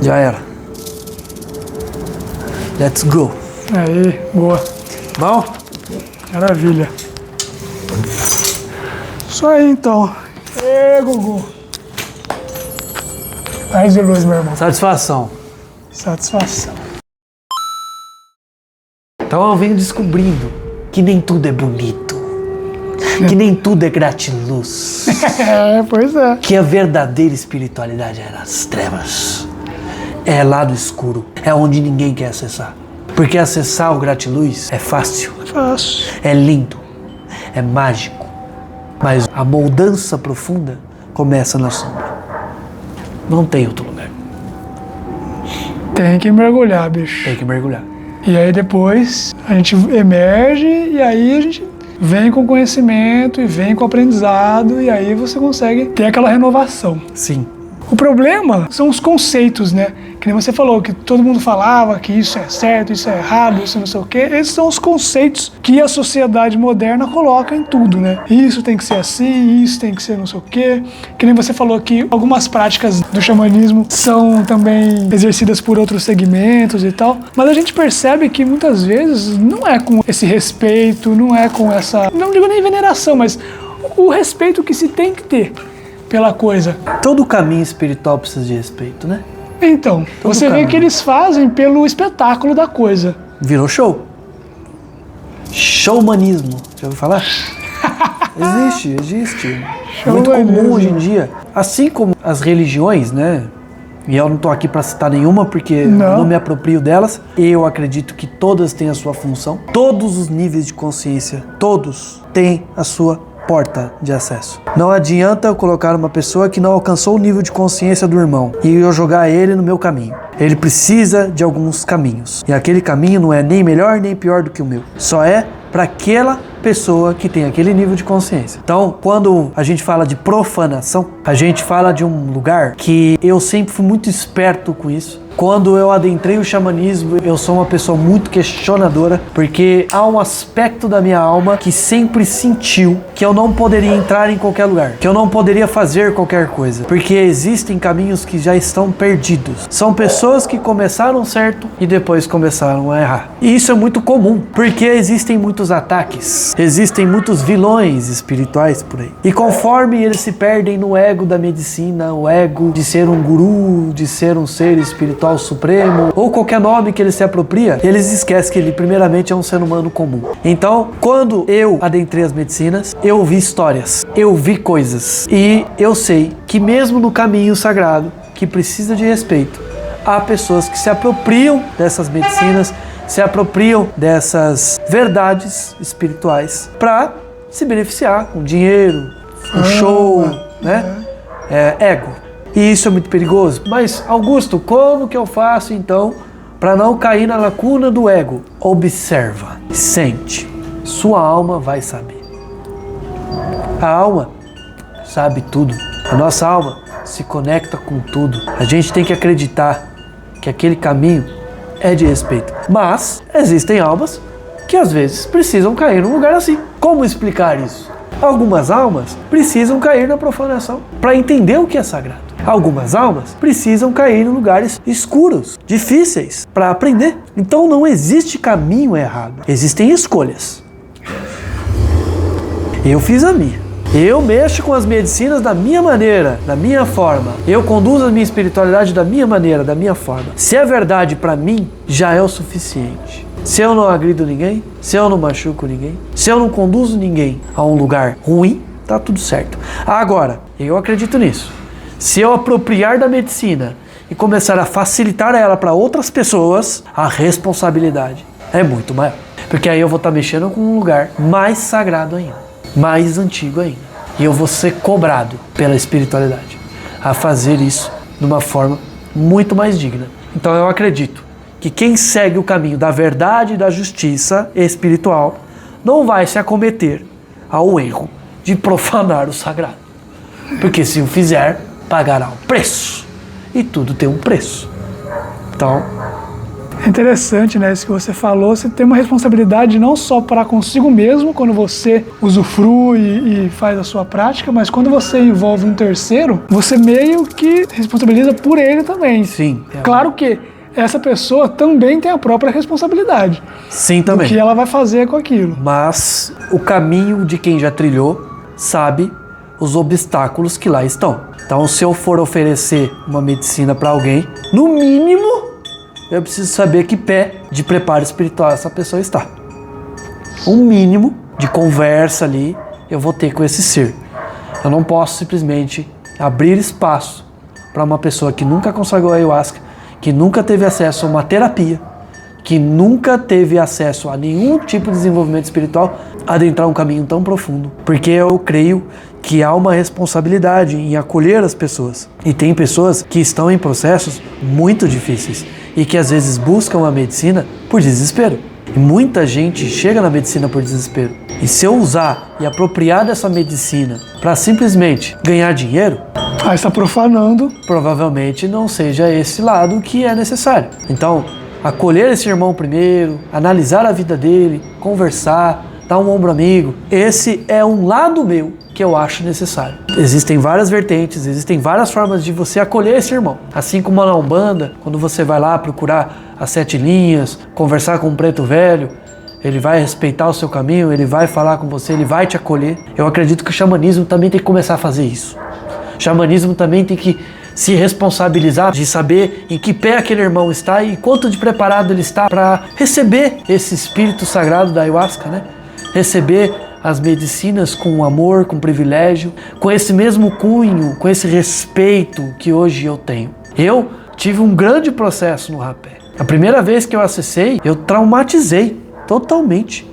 Já era. Let's go. Aí, boa. Bom? Maravilha. Isso aí, então. Ê, Gugu. Paz de luz, meu irmão. Satisfação. Satisfação. Então eu venho descobrindo que nem tudo é bonito. Que nem tudo é gratiluz. Pois é. Que a verdadeira espiritualidade é nas trevas. É lá do escuro. É onde ninguém quer acessar. Porque acessar o gratiluz é fácil. Fácil. É lindo. É mágico. Mas a moldança profunda começa na sombra. Não tem outro lugar. Tem que mergulhar, bicho. Tem que mergulhar. E aí depois a gente emerge e aí a gente vem com conhecimento e vem com aprendizado e aí você consegue ter aquela renovação. Sim. O problema são os conceitos, né? Que nem você falou, que todo mundo falava que isso é certo, isso é errado, isso não sei o quê. Esses são os conceitos que a sociedade moderna coloca em tudo, né? Isso tem que ser assim, isso tem que ser não sei o quê. Que nem você falou que algumas práticas do xamanismo são também exercidas por outros segmentos e tal. Mas a gente percebe que muitas vezes não é com esse respeito, não é com essa... Não digo nem veneração, mas o respeito que se tem que ter pela coisa. Todo caminho espiritual precisa de respeito, né? Então, Todo você vê caminho. que eles fazem pelo espetáculo da coisa. Virou show. Showmanismo. Já ouviu falar? Existe. Muito comum hoje em dia. Assim como as religiões, né? E eu não estou aqui para citar nenhuma porque eu não me aproprio delas. Eu acredito que todas têm a sua função. Todos os níveis de consciência, todos têm a sua porta de acesso. Não adianta eu colocar uma pessoa que não alcançou o nível de consciência do irmão e eu jogar ele no meu caminho. Ele precisa de alguns caminhos. E aquele caminho não é nem melhor nem pior do que o meu. Só é para aquela pessoa que tem aquele nível de consciência. Então, quando a gente fala de profanação, a gente fala de um lugar que eu sempre fui muito esperto com isso. Quando eu adentrei o xamanismo, eu sou uma pessoa muito questionadora, porque há um aspecto da minha alma que sempre sentiu que eu não poderia entrar em qualquer lugar, que eu não poderia fazer qualquer coisa, porque existem caminhos que já estão perdidos. São pessoas que começaram certo e depois começaram a errar. E isso é muito comum, porque existem muitos ataques, existem muitos vilões espirituais por aí. E conforme eles se perdem no ego da medicina, o ego de ser um guru, de ser um ser espiritual supremo, ou qualquer nome que ele se apropria, eles esquecem que ele primeiramente é um ser humano comum. Então, quando eu adentrei as medicinas, eu vi histórias, eu vi coisas, e eu sei que mesmo no caminho sagrado, que precisa de respeito, há pessoas que se apropriam dessas medicinas, se apropriam dessas verdades espirituais para se beneficiar com dinheiro, com show, né? Ego. E isso é muito perigoso. Mas, Augusto, como que eu faço então para não cair na lacuna do ego? Observa, sente. Sua alma vai saber. A alma sabe tudo. A nossa alma se conecta com tudo. A gente tem que acreditar que aquele caminho é de respeito. Mas existem almas que às vezes precisam cair num lugar assim. Como explicar isso? Algumas almas precisam cair na profanação para entender o que é sagrado. Algumas almas precisam cair em lugares escuros, difíceis, para aprender. Então não existe caminho errado. Existem escolhas. Eu fiz a minha. Eu mexo com as medicinas da minha maneira, da minha forma. Eu conduzo a minha espiritualidade da minha maneira, da minha forma. Se é verdade para mim, já é o suficiente. Se eu não agrido ninguém, se eu não machuco ninguém, se eu não conduzo ninguém a um lugar ruim, tá tudo certo. Agora, eu acredito nisso. Se eu apropriar da medicina e começar a facilitar ela para outras pessoas, a responsabilidade é muito maior. Porque aí eu vou estar mexendo com um lugar mais sagrado ainda, mais antigo ainda. E eu vou ser cobrado pela espiritualidade a fazer isso de uma forma muito mais digna. Então eu acredito que quem segue o caminho da verdade e da justiça espiritual não vai se acometer ao erro de profanar o sagrado. Porque se o fizer, pagará um preço. E tudo tem um preço. Então, É interessante, né, isso que você falou, você tem uma responsabilidade não só para consigo mesmo, quando você usufrui e faz a sua prática, mas quando você envolve um terceiro, você meio que responsabiliza por ele também. Sim. Claro que essa pessoa também tem a própria responsabilidade. Sim, também. Do que ela vai fazer com aquilo. Mas o caminho de quem já trilhou sabe os obstáculos que lá estão. Então, se eu for oferecer uma medicina para alguém, no mínimo, eu preciso saber que pé de preparo espiritual essa pessoa está. Um mínimo de conversa ali eu vou ter com esse ser. Eu não posso simplesmente abrir espaço para uma pessoa que nunca consagrou a ayahuasca, que nunca teve acesso a uma terapia, que nunca teve acesso a nenhum tipo de desenvolvimento espiritual, adentrar um caminho tão profundo. Porque eu creio que há uma responsabilidade em acolher as pessoas. E tem pessoas que estão em processos muito difíceis e que às vezes buscam a medicina por desespero. E muita gente chega na medicina por desespero. E se eu usar e apropriar dessa medicina para simplesmente ganhar dinheiro, Aí está profanando. provavelmente não seja esse lado que é necessário. Então, acolher esse irmão primeiro, analisar a vida dele, conversar, dar um ombro amigo, esse é um lado meu que eu acho necessário. Existem várias vertentes, existem várias formas de você acolher esse irmão. Assim como na Umbanda, quando você vai lá procurar as 7 linhas, conversar com um preto velho, ele vai respeitar o seu caminho, ele vai falar com você, ele vai te acolher. Eu acredito que o xamanismo também tem que começar a fazer isso. O xamanismo também tem que se responsabilizar de saber em que pé aquele irmão está e quanto de preparado ele está para receber esse espírito sagrado da ayahuasca, né? Receber as medicinas com amor, com privilégio, com esse mesmo cunho, com esse respeito que hoje eu tenho. Eu tive um grande processo no rapé. A primeira vez que eu acessei, eu traumatizei totalmente.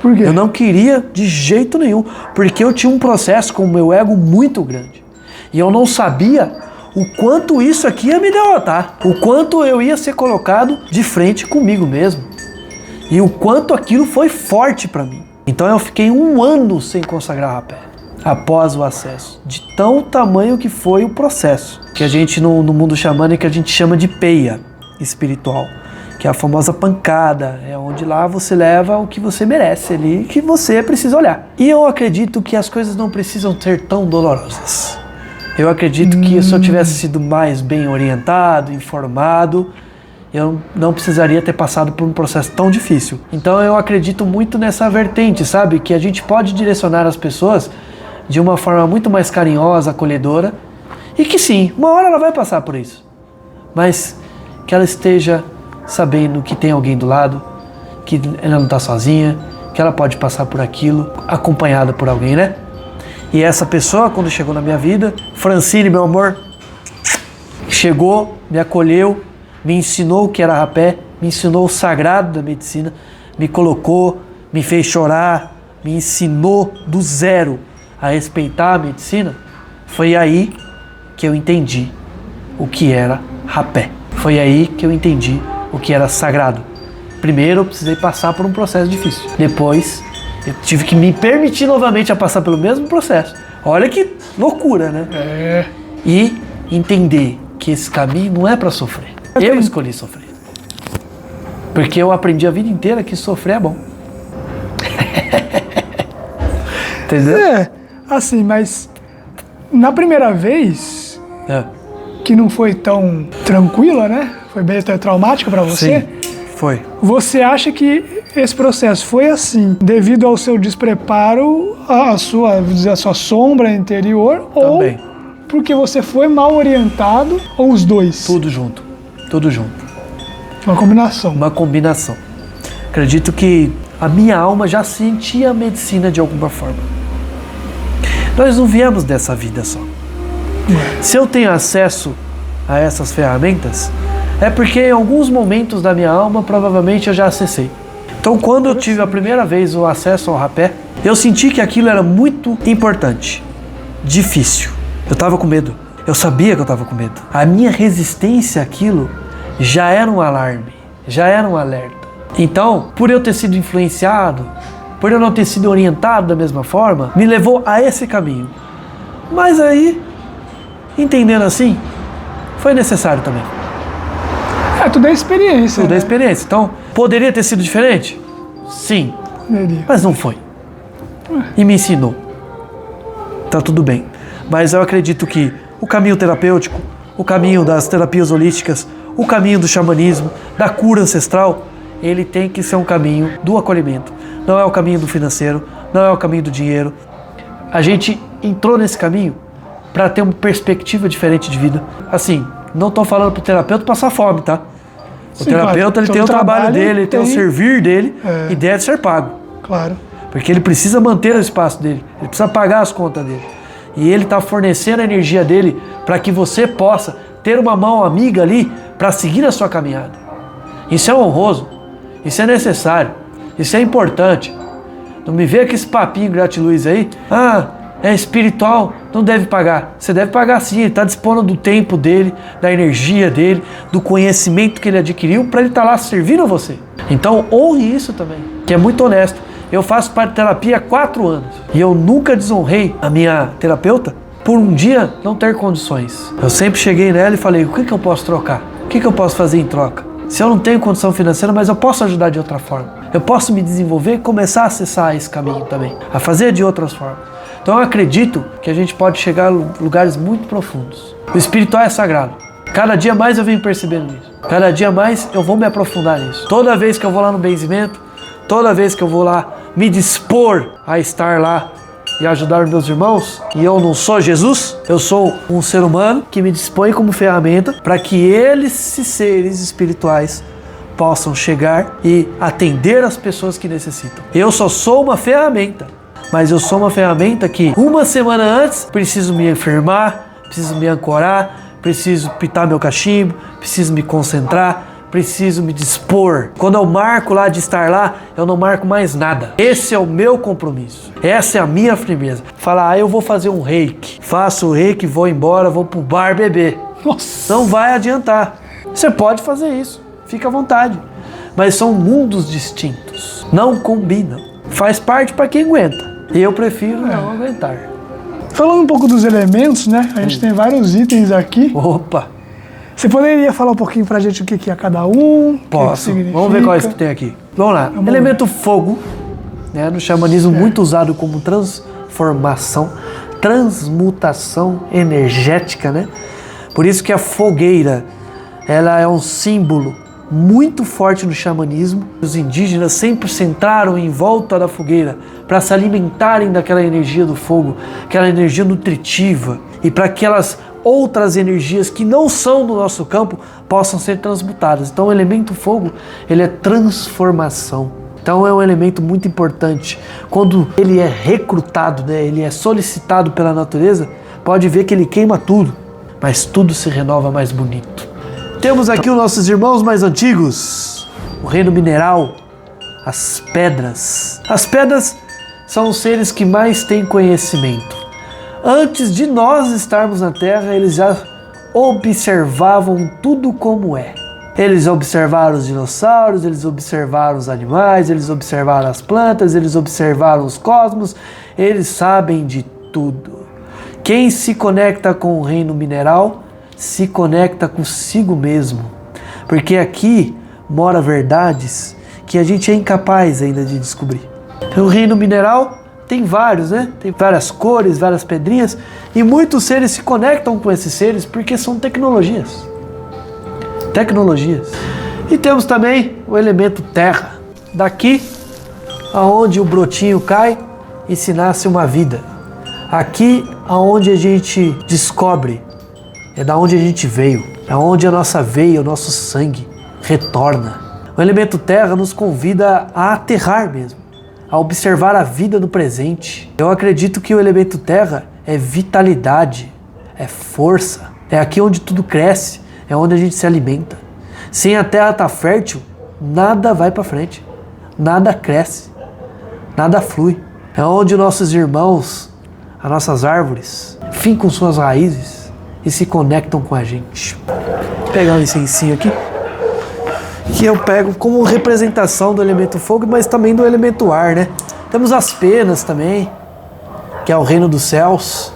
Por quê? Eu não queria de jeito nenhum, porque eu tinha um processo com o meu ego muito grande. E eu não sabia o quanto isso aqui ia me derrotar, o quanto eu ia ser colocado de frente comigo mesmo. E o quanto aquilo foi forte para mim. Então eu fiquei 1 ano sem consagrar rapé, após o acesso. De tão tamanho que foi o processo. Que a gente no mundo xamânico a gente chama de peia espiritual. Que é a famosa pancada. É onde lá você leva o que você merece ali, que você precisa olhar. E eu acredito que as coisas não precisam ser tão dolorosas. Eu acredito que se eu tivesse sido mais bem orientado, informado, eu não precisaria ter passado por um processo tão difícil. Então eu acredito muito nessa vertente, sabe? Que a gente pode direcionar as pessoas de uma forma muito mais carinhosa, acolhedora. E que sim, uma hora ela vai passar por isso. Mas que ela esteja sabendo que tem alguém do lado, que ela não está sozinha, que ela pode passar por aquilo, acompanhada por alguém, né? E essa pessoa, quando chegou na minha vida, Francine, meu amor, chegou, me acolheu, me ensinou o que era rapé, me ensinou o sagrado da medicina, me colocou, me fez chorar, me ensinou do zero a respeitar a medicina. Foi aí que eu entendi o que era rapé. Foi aí que eu entendi o que era sagrado. Primeiro eu precisei passar por um processo difícil. Depois eu tive que me permitir novamente a passar pelo mesmo processo. Olha que loucura, né? É. E entender que esse caminho não é para sofrer. Eu escolhi sofrer. Porque eu aprendi a vida inteira que sofrer é bom. Entendeu? É, assim, mas na primeira vez, que não foi tão tranquila, né? Foi bem até traumática para você. Sim, foi. Você acha que esse processo foi assim devido ao seu despreparo, a sua sombra interior, Também. ou porque você foi mal orientado, ou os dois? Tudo junto. Tudo junto. Uma combinação. Uma combinação. Acredito que a minha alma já sentia a medicina de alguma forma. Nós não viemos dessa vida só. Se eu tenho acesso a essas ferramentas, é porque em alguns momentos da minha alma, provavelmente eu já acessei. Então, quando eu tive a primeira vez o acesso ao rapé, eu senti que aquilo era muito importante, difícil. Eu estava com medo. Eu sabia que eu estava com medo. A minha resistência àquilo já era um alarme, já era um alerta. Então, por eu ter sido influenciado, por eu não ter sido orientado da mesma forma, me levou a esse caminho. Mas aí, entendendo assim, foi necessário também. Tudo é experiência. Tudo é experiência. Então, poderia ter sido diferente? Sim. Poderia. Mas não foi. E me ensinou. Tá tudo bem. Mas eu acredito que o caminho terapêutico, o caminho das terapias holísticas, o caminho do xamanismo, da cura ancestral, ele tem que ser um caminho do acolhimento. Não é o caminho do financeiro, não é o caminho do dinheiro. A gente entrou nesse caminho para ter uma perspectiva diferente de vida. Assim, não estou falando para o terapeuta passar fome, tá? O terapeuta, ele tem o trabalho dele, ele tem o servir dele e deve ser pago. Claro. Porque ele precisa manter o espaço dele, ele precisa pagar as contas dele. E ele está fornecendo a energia dele para que você possa ter uma mão amiga ali para seguir a sua caminhada. Isso é honroso, isso é necessário, isso é importante. Não me vê com esse papinho gratiluz aí, é espiritual, não deve pagar. Você deve pagar sim, ele está dispondo do tempo dele, da energia dele, do conhecimento que ele adquiriu para ele estar lá servindo a você. Então honre isso também, que é muito honesto. Eu faço parte de terapia há 4 anos e eu nunca desonrei a minha terapeuta por um dia não ter condições. Eu sempre cheguei nela e falei, o que eu posso trocar? O que eu posso fazer em troca? Se eu não tenho condição financeira, mas eu posso ajudar de outra forma. Eu posso me desenvolver e começar a acessar esse caminho também, a fazer de outras formas. Então eu acredito que a gente pode chegar a lugares muito profundos. O espiritual é sagrado. Cada dia mais eu venho percebendo isso. Cada dia mais eu vou me aprofundar nisso. Toda vez que eu vou lá no benzimento, toda vez que eu vou lá me dispor a estar lá e ajudar meus irmãos, e eu não sou Jesus, eu sou um ser humano que me dispõe como ferramenta para que esses seres espirituais possam chegar e atender as pessoas que necessitam. Eu só sou uma ferramenta, mas eu sou uma ferramenta que uma semana antes preciso me afirmar, preciso me ancorar, preciso pitar meu cachimbo, preciso me concentrar, preciso me dispor. Quando eu marco lá de estar lá, eu não marco mais nada. Esse é o meu compromisso. Essa é a minha firmeza. Falar, eu vou fazer um reiki. Faço o reiki, vou embora, vou pro bar beber. Nossa. Não vai adiantar. Você pode fazer isso. Fica à vontade. Mas são mundos distintos. Não combinam. Faz parte para quem aguenta. E eu prefiro não aguentar. Falando um pouco dos elementos, né? A gente tem vários itens aqui. Opa! Você poderia falar um pouquinho pra gente o que é cada um? Posso. Vamos ver quais que tem aqui. Vamos lá. Elemento fogo, né, no xamanismo muito usado como transformação, transmutação energética, né? Por isso que a fogueira, ela é um símbolo muito forte no xamanismo. Os indígenas sempre centraram em volta da fogueira para se alimentarem daquela energia do fogo, aquela energia nutritiva, e para que elas outras energias que não são do nosso campo possam ser transmutadas. Então o elemento fogo, ele é transformação. Então é um elemento muito importante. Quando ele é recrutado, né, ele é solicitado pela natureza, pode ver que ele queima tudo, mas tudo se renova mais bonito. Temos aqui os nossos irmãos mais antigos, o reino mineral, as pedras. As pedras são os seres que mais têm conhecimento. Antes de nós estarmos na Terra, eles já observavam tudo como é. Eles observaram os dinossauros, eles observaram os animais, eles observaram as plantas, eles observaram os cosmos, eles sabem de tudo. Quem se conecta com o reino mineral, se conecta consigo mesmo. Porque aqui mora verdades que a gente é incapaz ainda de descobrir. O reino mineral tem vários, né? Tem várias cores, várias pedrinhas, e muitos seres se conectam com esses seres porque são tecnologias. Tecnologias. E temos também o elemento terra. Daqui, aonde o brotinho cai e se nasce uma vida. Aqui, aonde a gente descobre, é da onde a gente veio, é onde a nossa veia, o nosso sangue retorna. O elemento terra nos convida a aterrar mesmo, a observar a vida no presente. Eu acredito que o elemento terra é vitalidade, é força, é aqui onde tudo cresce, é onde a gente se alimenta. Sem a terra estar fértil, nada vai para frente, nada cresce, nada flui. É onde nossos irmãos, as nossas árvores, fincam suas raízes e se conectam com a gente. Vou pegar um incensinho aqui, que eu pego como representação do elemento fogo, mas também do elemento ar, né? Temos as penas também, que é o reino dos céus,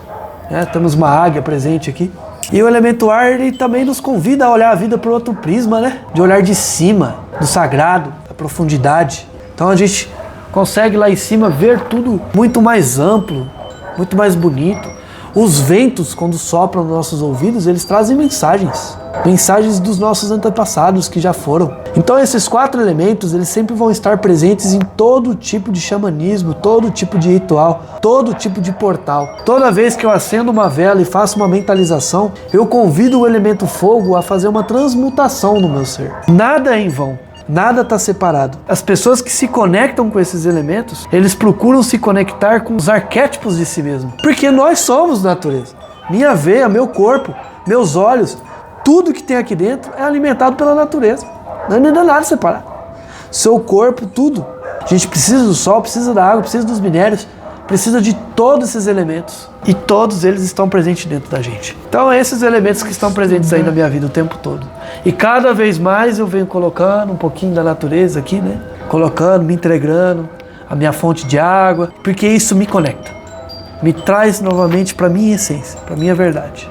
né? Temos uma águia presente aqui. E o elemento ar, ele também nos convida a olhar a vida por outro prisma, né? De olhar de cima, do sagrado, da profundidade. Então a gente consegue lá em cima ver tudo muito mais amplo, muito mais bonito. Os ventos, quando sopram nos nossos ouvidos, eles trazem mensagens dos nossos antepassados que já foram. Então esses 4 elementos, eles sempre vão estar presentes em todo tipo de xamanismo, todo tipo de ritual, todo tipo de portal. Toda vez que eu acendo uma vela e faço uma mentalização, eu convido o elemento fogo a fazer uma transmutação no meu ser. Nada é em vão. Nada está separado. As pessoas que se conectam com esses elementos, eles procuram se conectar com os arquétipos de si mesmo. Porque nós somos natureza. Minha veia, meu corpo, meus olhos, tudo que tem aqui dentro é alimentado pela natureza. Não é nada separado. Seu corpo, tudo. A gente precisa do sol, precisa da água, precisa dos minérios, precisa de todos esses elementos. E todos eles estão presentes dentro da gente. Então esses elementos que estão presentes aí na minha vida o tempo todo. E cada vez mais eu venho colocando um pouquinho da natureza aqui, né? Colocando, me entregando a minha fonte de água, porque isso me conecta. Me traz novamente para minha essência, para minha verdade.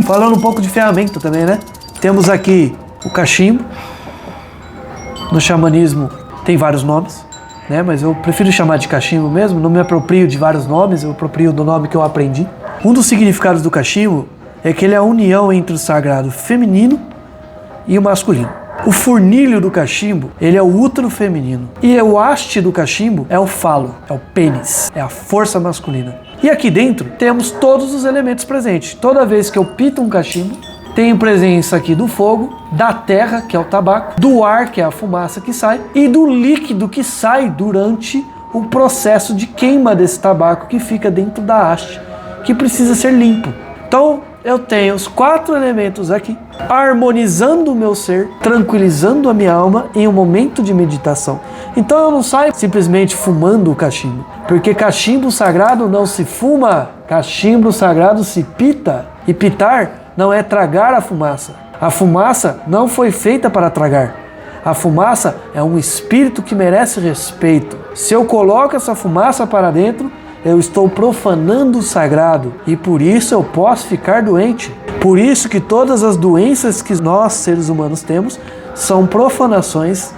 Falando um pouco de ferramenta também, né? Temos aqui o cachimbo. No xamanismo tem vários nomes, né? Mas eu prefiro chamar de cachimbo mesmo, não me aproprio de vários nomes, eu aproprio do nome que eu aprendi. Um dos significados do cachimbo é que ele é a união entre o sagrado feminino e o masculino. O fornilho do cachimbo, ele é o útero feminino. E o haste do cachimbo é o falo, é o pênis, é a força masculina. E aqui dentro temos todos os elementos presentes. Toda vez que eu pito um cachimbo, tem presença aqui do fogo, da terra, que é o tabaco, do ar, que é a fumaça que sai, e do líquido que sai durante o processo de queima desse tabaco que fica dentro da haste, que precisa ser limpo. Então, eu tenho os 4 elementos aqui, harmonizando o meu ser, tranquilizando a minha alma em um momento de meditação. Então eu não saio simplesmente fumando o cachimbo, porque cachimbo sagrado não se fuma, cachimbo sagrado se pita. E pitar não é tragar a fumaça. A fumaça não foi feita para tragar. A fumaça é um espírito que merece respeito. Se eu coloco essa fumaça para dentro, eu estou profanando o sagrado e por isso eu posso ficar doente. Por isso que todas as doenças que nós, seres humanos, temos são profanações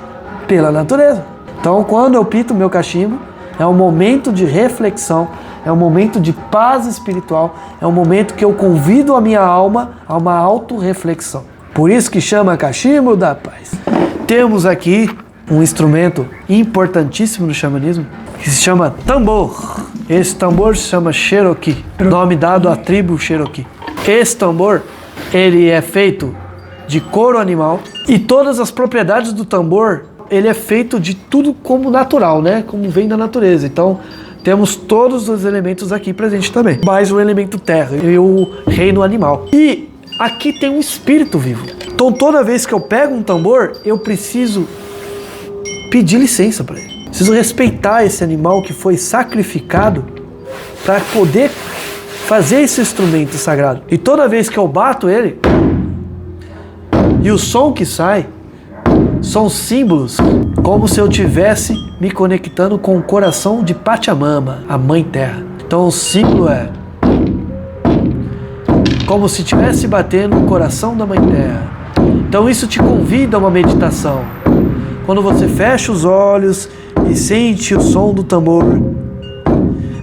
pela natureza. Então, quando eu pito meu cachimbo, é um momento de reflexão, é um momento de paz espiritual, é um momento que eu convido a minha alma a uma autorreflexão. Por isso que chama cachimbo da paz. Temos aqui um instrumento importantíssimo no xamanismo, que se chama tambor. Esse tambor se chama Cherokee, nome dado à tribo Cherokee. Esse tambor, ele é feito de couro animal e todas as propriedades do tambor, ele é feito de tudo como natural, né? Como vem da natureza. Então, temos todos os elementos aqui presentes também, mais o elemento terra e o reino animal. E aqui tem um espírito vivo. Então, toda vez que eu pego um tambor, eu preciso pedir licença para ele. Preciso respeitar esse animal que foi sacrificado para poder fazer esse instrumento sagrado. E toda vez que eu bato ele, e o som que sai, são símbolos, como se eu estivesse me conectando com o coração de Pachamama, a Mãe Terra. Então o símbolo é como se estivesse batendo no coração da Mãe Terra. Então isso te convida a uma meditação. Quando você fecha os olhos e sente o som do tambor,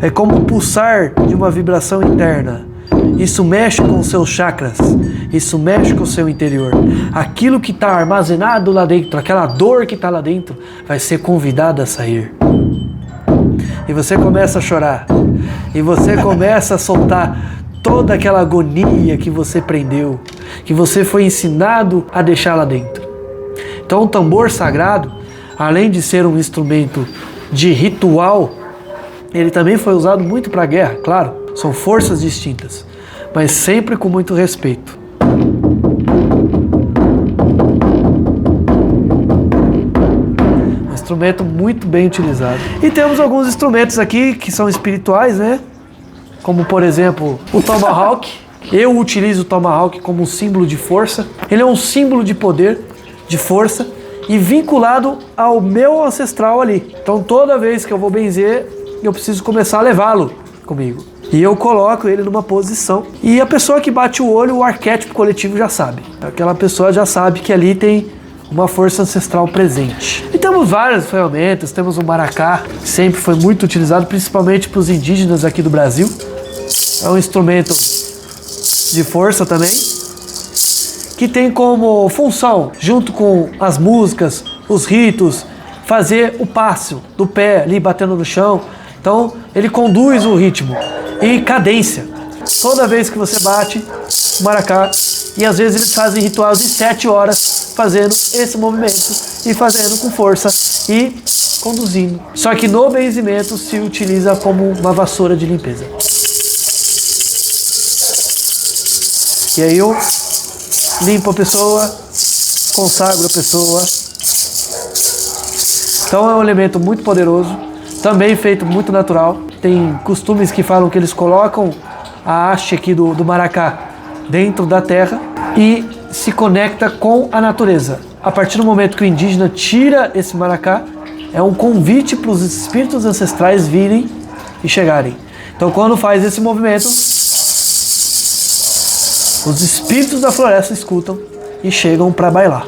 é como o pulsar de uma vibração interna. Isso mexe com os seus chakras, isso mexe com o seu interior. Aquilo que está armazenado lá dentro, aquela dor que está lá dentro, vai ser convidada a sair. E você começa a chorar, e você começa a soltar toda aquela agonia que você prendeu, que você foi ensinado a deixar lá dentro. Então o tambor sagrado, além de ser um instrumento de ritual, ele também foi usado muito para a guerra, claro, são forças distintas, mas sempre com muito respeito. Um instrumento muito bem utilizado. E temos alguns instrumentos aqui que são espirituais, né? Como por exemplo o Tomahawk. Eu utilizo o Tomahawk como um símbolo de força. Ele é um símbolo de poder, de força e vinculado ao meu ancestral ali. Então toda vez que eu vou benzer, eu preciso começar a levá-lo comigo. E eu coloco ele numa posição. E a pessoa que bate o olho, o arquétipo coletivo já sabe. Aquela pessoa já sabe que ali tem uma força ancestral presente. E temos várias ferramentas. Temos o maracá, que sempre foi muito utilizado, principalmente para os indígenas aqui do Brasil. É um instrumento de força também, que tem como função, junto com as músicas, os ritos, fazer o passo do pé ali batendo no chão. Então ele conduz o ritmo e cadência. Toda vez que você bate o maracá, e às vezes eles fazem rituais de 7 horas fazendo esse movimento e fazendo com força e conduzindo. Só que no benzimento se utiliza como uma vassoura de limpeza. E aí eu limpo a pessoa, consagro a pessoa. Então é um elemento muito poderoso, também feito muito natural. Tem costumes que falam que eles colocam a haste aqui do maracá dentro da terra e se conecta com a natureza. A partir do momento que o indígena tira esse maracá, é um convite para os espíritos ancestrais virem e chegarem. Então quando faz esse movimento, os espíritos da floresta escutam e chegam para bailar.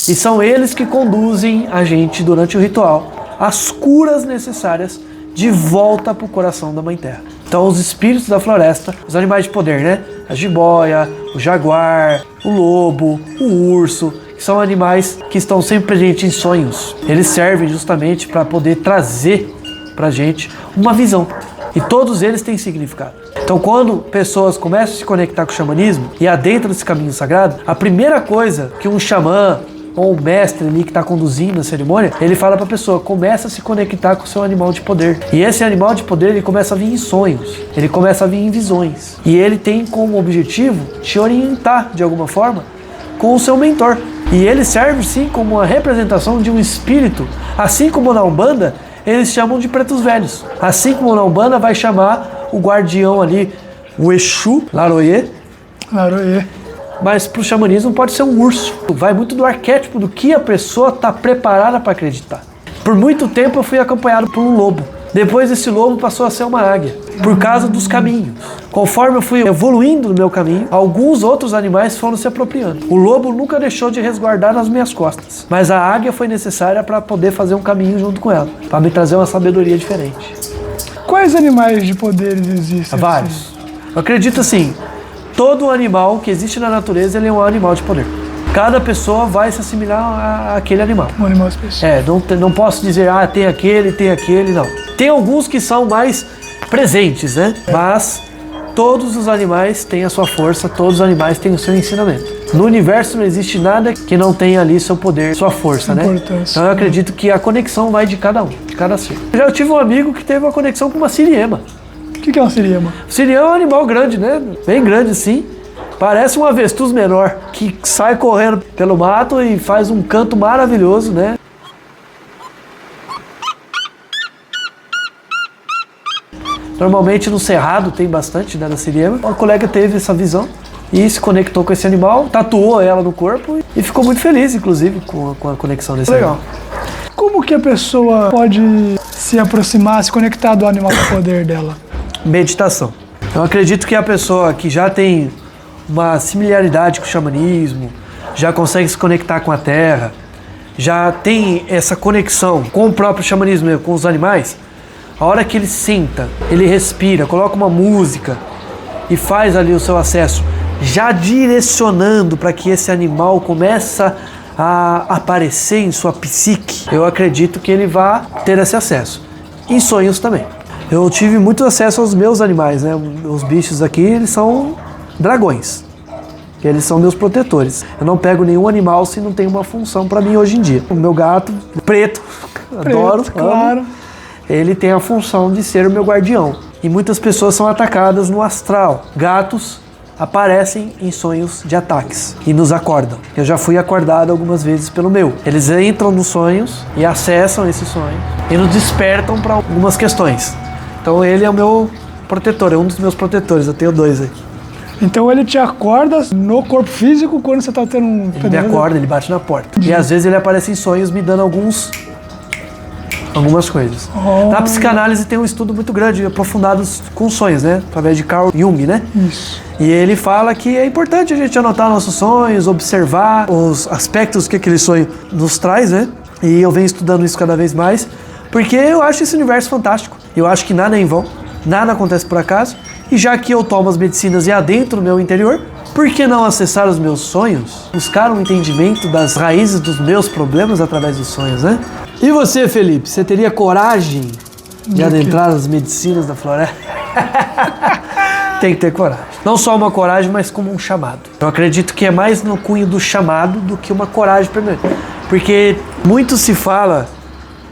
E são eles que conduzem a gente durante o ritual as curas necessárias de volta para o coração da Mãe Terra. Então os espíritos da floresta, os animais de poder, né? A jiboia, o jaguar, o lobo, o urso, que são animais que estão sempre presentes em sonhos. Eles servem justamente para poder trazer para a gente uma visão. E todos eles têm significado. Então quando pessoas começam a se conectar com o xamanismo e adentram esse caminho sagrado, a primeira coisa que um xamã ou um mestre ali que está conduzindo a cerimônia, ele fala para a pessoa, começa a se conectar com o seu animal de poder. E esse animal de poder, ele começa a vir em sonhos, ele começa a vir em visões. E ele tem como objetivo te orientar de alguma forma com o seu mentor. E ele serve sim como uma representação de um espírito, assim como na Umbanda, eles chamam de pretos velhos. Assim como na Umbanda vai chamar o guardião ali, o Exu, Laroyê. Mas para o xamanismo pode ser um urso. Vai muito do arquétipo do que a pessoa está preparada para acreditar. Por muito tempo eu fui acompanhado por um lobo. Depois esse lobo passou a ser uma águia, por causa dos caminhos. Conforme eu fui evoluindo no meu caminho, alguns outros animais foram se apropriando. O lobo nunca deixou de resguardar nas minhas costas, mas a águia foi necessária para poder fazer um caminho junto com ela, para me trazer uma sabedoria diferente. Quais animais de poderes existem? Vários. Eu acredito assim, todo animal que existe na natureza, ele é um animal de poder. Cada pessoa vai se assimilar àquele animal. Um animal específico. Não posso dizer, tem aquele, não. Tem alguns que são mais presentes, né? Mas todos os animais têm a sua força, todos os animais têm o seu ensinamento. No universo não existe nada que não tenha ali seu poder, sua força, né? Então eu acredito que a conexão vai de cada um, de cada ser. Eu tive um amigo que teve uma conexão com uma siriema. O que é uma siriema? Siriema é um animal grande, né? Bem grande assim. Parece um avestruz menor, que sai correndo pelo mato e faz um canto maravilhoso, né? Normalmente no cerrado tem bastante, né, da siriema. Uma colega teve essa visão e se conectou com esse animal, tatuou ela no corpo e ficou muito feliz, inclusive, com a conexão desse animal. Como que a pessoa pode se aproximar, se conectar do animal do poder dela? Meditação. Eu acredito que a pessoa que já tem uma similaridade com o xamanismo, já consegue se conectar com a terra, já tem essa conexão com o próprio xamanismo, com os animais, a hora que ele senta, ele respira, coloca uma música e faz ali o seu acesso, já direcionando para que esse animal comece a aparecer em sua psique, eu acredito que ele vai ter esse acesso. Em sonhos também. Eu tive muito acesso aos meus animais, né? Os bichos aqui, eles são dragões. Eles são meus protetores. Eu não pego nenhum animal se não tem uma função para mim hoje em dia. O meu gato, preto, adoro, claro. Amo, ele tem a função de ser o meu guardião. E muitas pessoas são atacadas no astral. Gatos aparecem em sonhos de ataques e nos acordam. Eu já fui acordado algumas vezes pelo meu. Eles entram nos sonhos e acessam esses sonhos e nos despertam para algumas questões. Então ele é o meu protetor, é um dos meus protetores, eu tenho 2 aí. Então ele te acorda no corpo físico quando você está tendo um... Ele me acorda, ele bate na porta. E às vezes ele aparece em sonhos me dando alguns algumas coisas. Na psicanálise tem um estudo muito grande, aprofundado com sonhos, né? Através de Carl Jung, né? Isso. E ele fala que é importante a gente anotar nossos sonhos, observar os aspectos que aquele sonho nos traz, né? E eu venho estudando isso cada vez mais, porque eu acho esse universo fantástico. Eu acho que nada é em vão, nada acontece por acaso. E já que eu tomo as medicinas e adentro no meu interior, por que não acessar os meus sonhos? Buscar um entendimento das raízes dos meus problemas através dos sonhos, né? E você, Felipe, você teria coragem de adentrar as medicinas da floresta? Tem que ter coragem. Não só uma coragem, mas como um chamado. Eu acredito que é mais no cunho do chamado do que uma coragem primeiro. Porque muito se fala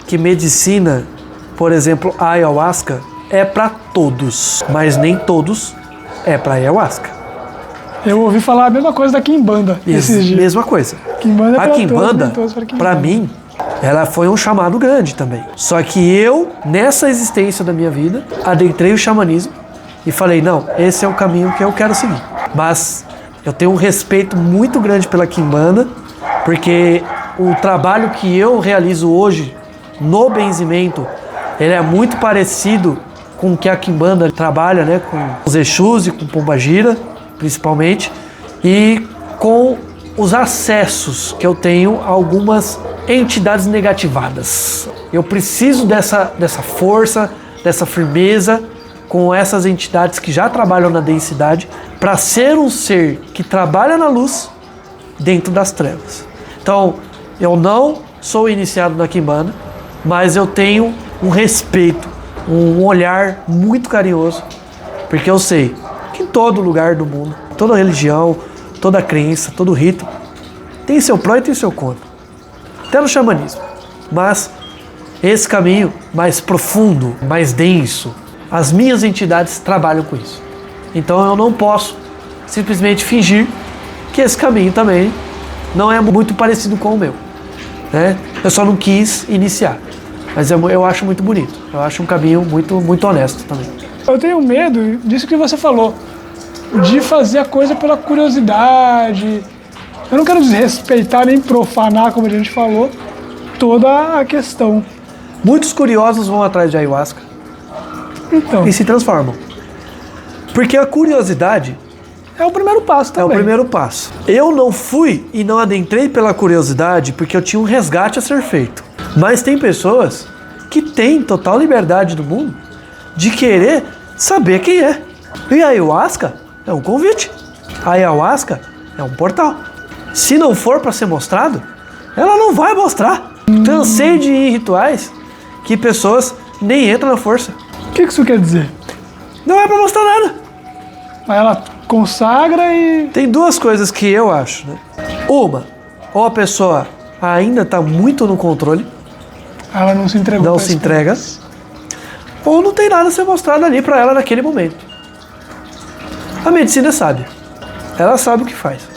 que medicina, por exemplo, a ayahuasca, é para todos, mas nem todos é para ayahuasca. Eu ouvi falar a mesma coisa da Quimbanda esses dias. Mesma coisa. Quimbanda é a Quimbanda, para mim, ela foi um chamado grande também. Só que eu, nessa existência da minha vida, adentrei o xamanismo e falei, não, esse é o caminho que eu quero seguir. Mas eu tenho um respeito muito grande pela Quimbanda, porque o trabalho que eu realizo hoje no benzimento, ele é muito parecido com o que a Quimbanda trabalha, né, com os Exus e com Pombagira, principalmente, e com os acessos que eu tenho a algumas entidades negativadas. Eu preciso dessa força, dessa firmeza com essas entidades que já trabalham na densidade para ser um ser que trabalha na luz dentro das trevas. Então, eu não sou iniciado na Quimbanda, mas eu tenho um respeito, um olhar muito carinhoso, porque eu sei que em todo lugar do mundo, toda religião, toda crença, todo rito, tem seu pró e tem seu contra. Até no xamanismo. Mas esse caminho mais profundo, mais denso, as minhas entidades trabalham com isso. Então eu não posso simplesmente fingir que esse caminho também não é muito parecido com o meu, né? Eu só não quis iniciar. Mas eu acho muito bonito. Eu acho um caminho muito honesto também. Eu tenho medo disso que você falou, de fazer a coisa pela curiosidade. Eu não quero desrespeitar nem profanar, como a gente falou, toda a questão. Muitos curiosos vão atrás de ayahuasca e se transformam. Porque a curiosidade é o primeiro passo também. É o primeiro passo. Eu não fui e não adentrei pela curiosidade porque eu tinha um resgate a ser feito. Mas tem pessoas que têm total liberdade do mundo de querer saber quem é. E a ayahuasca é um convite. A ayahuasca é um portal. Se não for para ser mostrado, ela não vai mostrar. Cansei de ir em rituais que pessoas nem entram na força. O que isso quer dizer? Não é para mostrar nada. Mas ela consagra e... Tem duas coisas que eu acho, né? Uma, ou a pessoa ainda está muito no controle, ela não se entregou. Não se entrega. Ou não tem nada a ser mostrado ali para ela naquele momento. A medicina sabe. Ela sabe o que faz.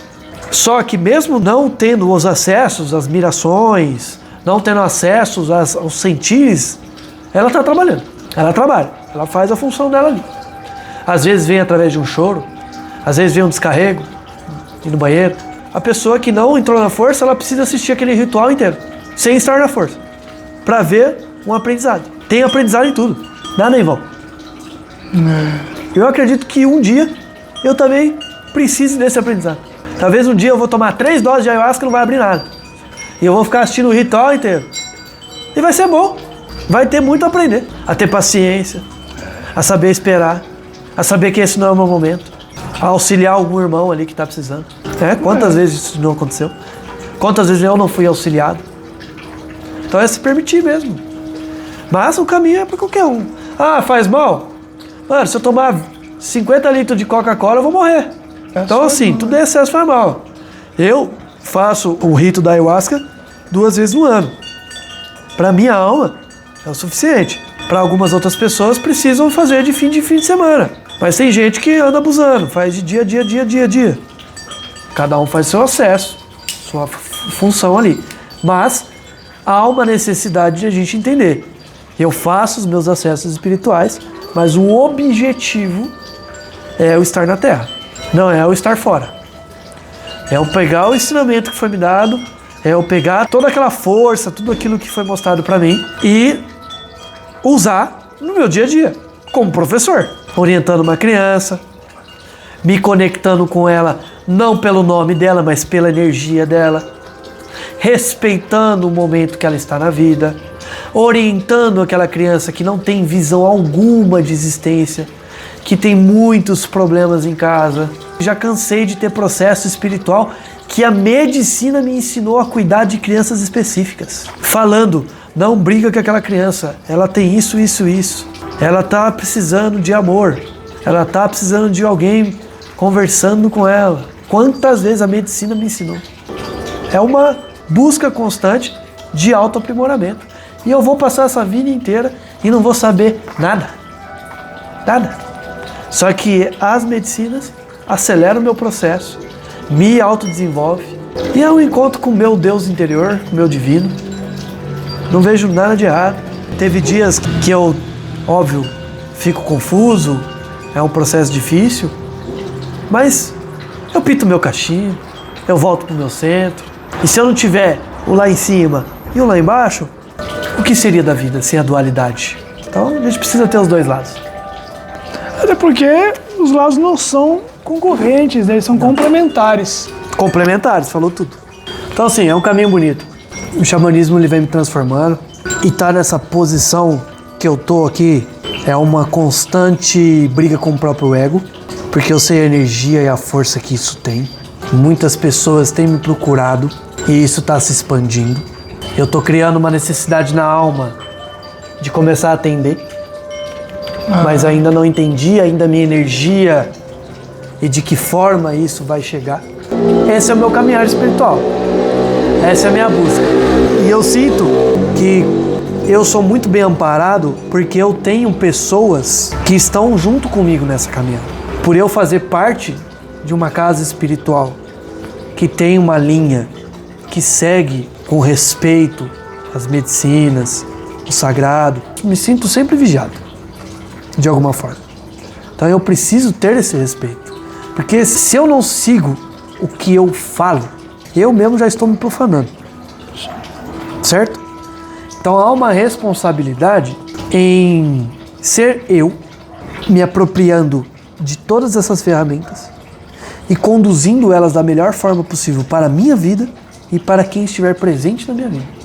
Só que mesmo não tendo os acessos, as mirações, não tendo acessos aos sentires, ela está trabalhando. Ela trabalha. Ela faz a função dela ali. Às vezes vem através de um choro, às vezes vem um descarrego, ir no banheiro. A pessoa que não entrou na força, ela precisa assistir aquele ritual inteiro, sem estar na força, para ver um aprendizado. Tem aprendizado em tudo, nada em vão. Eu acredito que um dia eu também preciso desse aprendizado. Talvez um dia eu vou tomar 3 doses de ayahuasca e não vai abrir nada. E eu vou ficar assistindo o ritual inteiro. E vai ser bom. Vai ter muito a aprender. A ter paciência, a saber esperar, a saber que esse não é o meu momento, a auxiliar algum irmão ali que está precisando. Quantas vezes isso não aconteceu? Quantas vezes eu não fui auxiliado? Então é se permitir mesmo. Mas o caminho é para qualquer um. Ah, faz mal? Mano, se eu tomar 50 litros de Coca-Cola, eu vou morrer. Então assim, tudo em excesso faz mal. Eu faço o rito da ayahuasca 2 vezes no ano. Para minha alma é o suficiente. Para algumas outras pessoas precisam fazer de fim de semana. Mas tem gente que anda abusando, faz de dia. Cada um faz seu acesso, sua função ali. Mas há uma necessidade de a gente entender. Eu faço os meus acessos espirituais, mas o objetivo é o estar na Terra. Não é o estar fora. É eu pegar o ensinamento que foi me dado, é eu pegar toda aquela força, tudo aquilo que foi mostrado para mim e usar no meu dia a dia, como professor, orientando uma criança, me conectando com ela, não pelo nome dela, mas pela energia dela, respeitando o momento que ela está na vida, orientando aquela criança que não tem visão alguma de existência, que tem muitos problemas em casa. Já cansei de ter processo espiritual que a medicina me ensinou a cuidar de crianças específicas, falando, não briga com aquela criança, ela tem isso, isso, isso, ela está precisando de amor, ela está precisando de alguém conversando com ela. Quantas vezes a medicina me ensinou? É uma busca constante de autoaprimoramento. E eu vou passar essa vida inteira e não vou saber nada. Nada. Só que as medicinas aceleram o meu processo, me autodesenvolve. E é um encontro com o meu Deus interior, com o meu divino. Não vejo nada de errado. Teve dias que eu, óbvio, fico confuso, é um processo difícil, mas eu pinto meu cachimbo, eu volto pro meu centro. E se eu não tiver o lá em cima e o lá embaixo, o que seria da vida sem a dualidade? Então a gente precisa ter os dois lados. Até porque os lados não são concorrentes, né? Eles são complementares. Complementares, falou tudo. Então assim, é um caminho bonito. O xamanismo ele vem me transformando. E tá nessa posição que eu tô aqui é uma constante briga com o próprio ego. Porque eu sei a energia e a força que isso tem. Muitas pessoas têm me procurado e isso está se expandindo. Eu tô criando uma necessidade na alma de começar a atender. Mas ainda não entendi ainda a minha energia e de que forma isso vai chegar. Esse é o meu caminhar espiritual. Essa é a minha busca. E eu sinto que eu sou muito bem amparado porque eu tenho pessoas que estão junto comigo nessa caminhada. Por eu fazer parte de uma casa espiritual que tem uma linha que segue com respeito as medicinas, o sagrado, me sinto sempre vigiado, de alguma forma. Então eu preciso ter esse respeito, porque se eu não sigo o que eu falo, eu mesmo já estou me profanando, certo? Então há uma responsabilidade em ser eu, me apropriando de todas essas ferramentas e conduzindo elas da melhor forma possível para a minha vida e para quem estiver presente na minha vida.